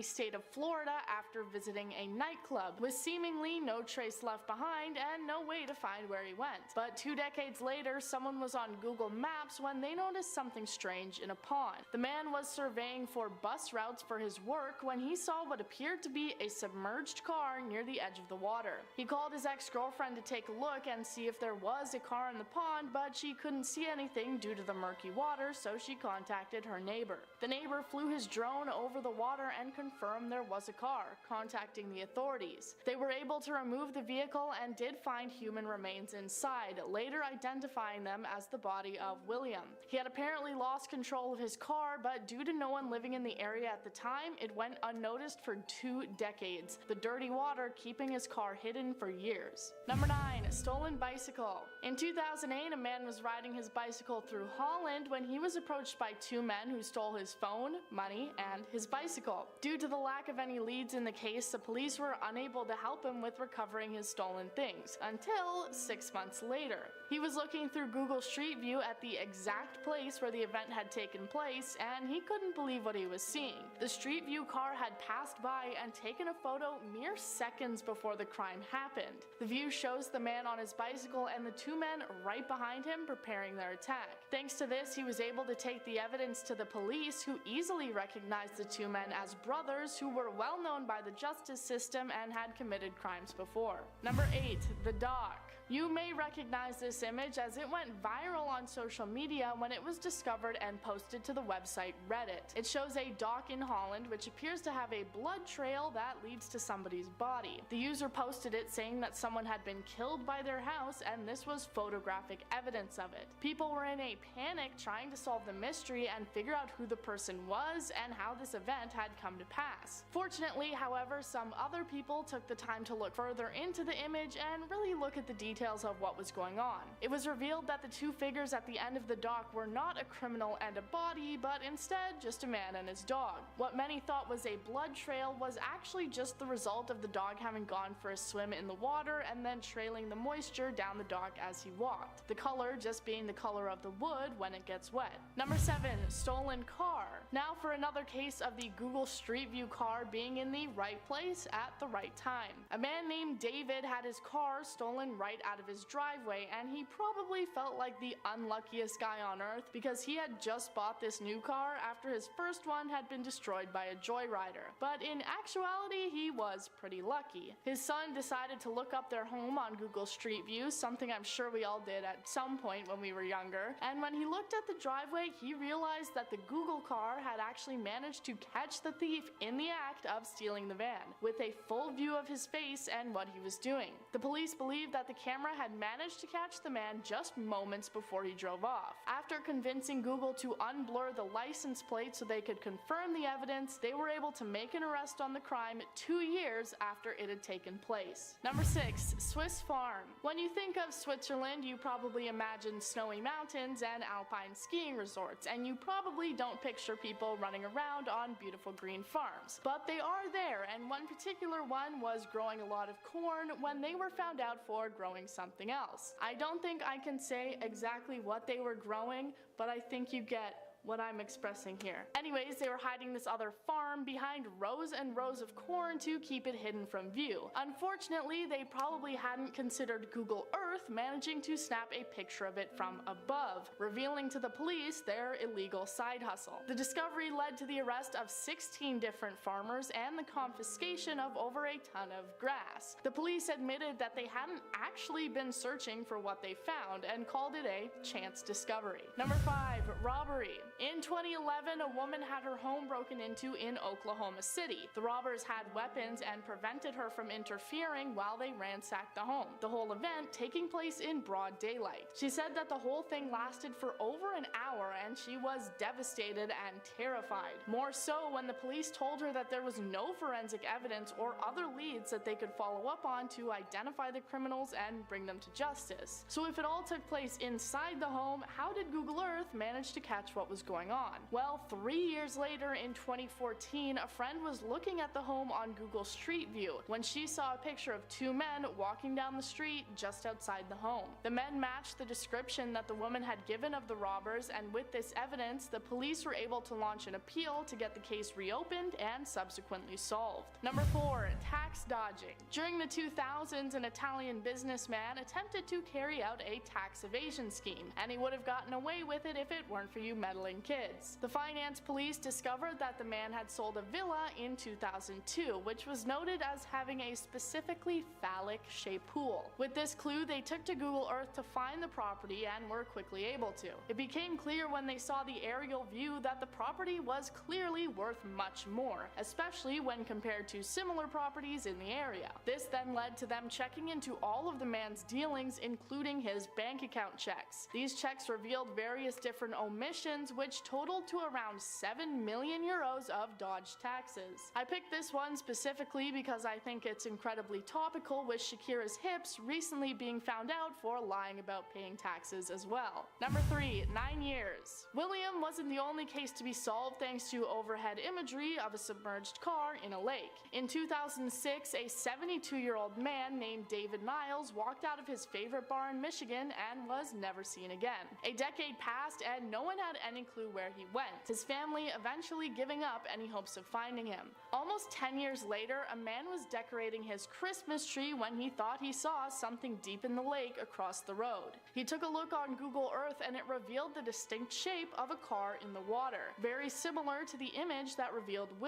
state of Florida after visiting a nightclub, with seemingly no trace left behind and no way to find where he went. But 2 decades later, someone was on Google Maps when they noticed something strange in a pond. The man was surveying for bus routes for his work when he saw what appeared to be a submerged car near the edge of the water. He called his ex-girlfriend to take a look and see if there was a car in the pond, but she couldn't see anything due to the murky water, so she contacted her neighbor. The neighbor flew his drone over the water and confirmed there was a car, contacting the authorities. They were able to remove the vehicle and did find human remains inside, later identifying them as the body of William. He had apparently lost control of his car, but due to no one living in the area at the time, it went unnoticed for 2 decades, the dirty water keeping his car hidden for years. Number 9. Stolen bicycle. In 2008, a man was riding his bicycle through Holland when he was approached by 2 men who stole his phone, money, and his bicycle. Due to the lack of any leads in the case, the police were unable to help him with recovering his stolen things, until 6 months later. He was looking through Google Street View at the exact place where the event had taken place, and he couldn't believe what he was seeing. The Street View car had passed by and taken a photo mere seconds before the crime happened. The view shows the man on his bicycle and the 2 men right behind him preparing their attack. Thanks to this, he was able to take the evidence to the police, who easily recognized the 2 men as brothers who were well known by the justice system and had committed crimes before. Number 8. The Dock. You may recognize this image as it went viral on social media when it was discovered and posted to the website Reddit. It shows a dock in Holland which appears to have a blood trail that leads to somebody's body. The user posted it saying that someone had been killed by their house, and this was photographic evidence of it. People were in a panic trying to solve the mystery and figure out who the person was and how this event had come to pass. Fortunately, however, some other people took the time to look further into the image and really look at the details of what was going on. It was revealed that the 2 figures at the end of the dock were not a criminal and a body, but instead just a man and his dog. What many thought was a blood trail was actually just the result of the dog having gone for a swim in the water and then trailing the moisture down the dock as he walked, the color just being the color of the wood when it gets wet. Number 7. Stolen car. Now for another case of the Google Street View car being in the right place at the right time. A man named David had his car stolen right out of his driveway, and he probably felt like the unluckiest guy on earth because he had just bought this new car after his first one had been destroyed by a joyrider. But in actuality, he was pretty lucky. His son decided to look up their home on Google Street View, something I'm sure we all did at some point when we were younger, and when he looked at the driveway, he realized that the Google car had actually managed to catch the thief in the act of stealing the van, with a full view of his face and what he was doing. The police believed that the camera had managed to catch the man just moments before he drove off. After convincing Google to unblur the license plate so they could confirm the evidence, they were able to make an arrest on the crime 2 years after it had taken place. Number 6. Swiss farm. When you think of Switzerland, you probably imagine snowy mountains and alpine skiing resorts, and you probably don't picture people running around on beautiful green farms. But they are there, and one particular one was growing a lot of corn when they were found out for growing something else. I don't think I can say exactly what they were growing, but I think you get what I'm expressing here. Anyways, they were hiding this other farm behind rows and rows of corn to keep it hidden from view. Unfortunately, they probably hadn't considered Google Earth managing to snap a picture of it from above, revealing to the police their illegal side hustle. The discovery led to the arrest of 16 different farmers and the confiscation of over a ton of grass. The police admitted that they hadn't actually been searching for what they found and called it a chance discovery. Number 5. Robbery. In 2011, a woman had her home broken into in Oklahoma City. The robbers had weapons and prevented her from interfering while they ransacked the home, the whole event taking place in broad daylight. She said that the whole thing lasted for over an hour and she was devastated and terrified. More so when the police told her that there was no forensic evidence or other leads that they could follow up on to identify the criminals and bring them to justice. So if it all took place inside the home, how did Google Earth manage to catch what was going on. Well, 3 years later in 2014, a friend was looking at the home on Google Street View when she saw a picture of two men walking down the street just outside the home. The men matched the description that the woman had given of the robbers, and with this evidence, the police were able to launch an appeal to get the case reopened and subsequently solved. Number 4. Tax dodging. During the 2000s, an Italian businessman attempted to carry out a tax evasion scheme, and he would have gotten away with it if it weren't for you meddling kids. The finance police discovered that the man had sold a villa in 2002, which was noted as having a specifically phallic-shaped pool. With this clue, they took to Google Earth to find the property and were quickly able to. It became clear when they saw the aerial view that the property was clearly worth much more, especially when compared to similar properties in the area. This then led to them checking into all of the man's dealings, including his bank account checks. These checks revealed various different omissions, which totaled to around 7 million euros of dodged taxes. I picked this one specifically because I think it's incredibly topical, with Shakira's hips recently being found out for lying about paying taxes as well. Number 3. 9 years. William wasn't the only case to be solved thanks to overhead imagery of a submerged car in a lake. In 2006, a 72-year-old man named David Niles walked out of his favorite bar in Michigan and was never seen again. A decade passed and no one had any clue where he went, his family eventually giving up any hopes of finding him. Almost 10 years later, a man was decorating his Christmas tree when he thought he saw something deep in the lake across the road. He took a look on Google Earth and it revealed the distinct shape of a car in the water, very similar to the image that revealed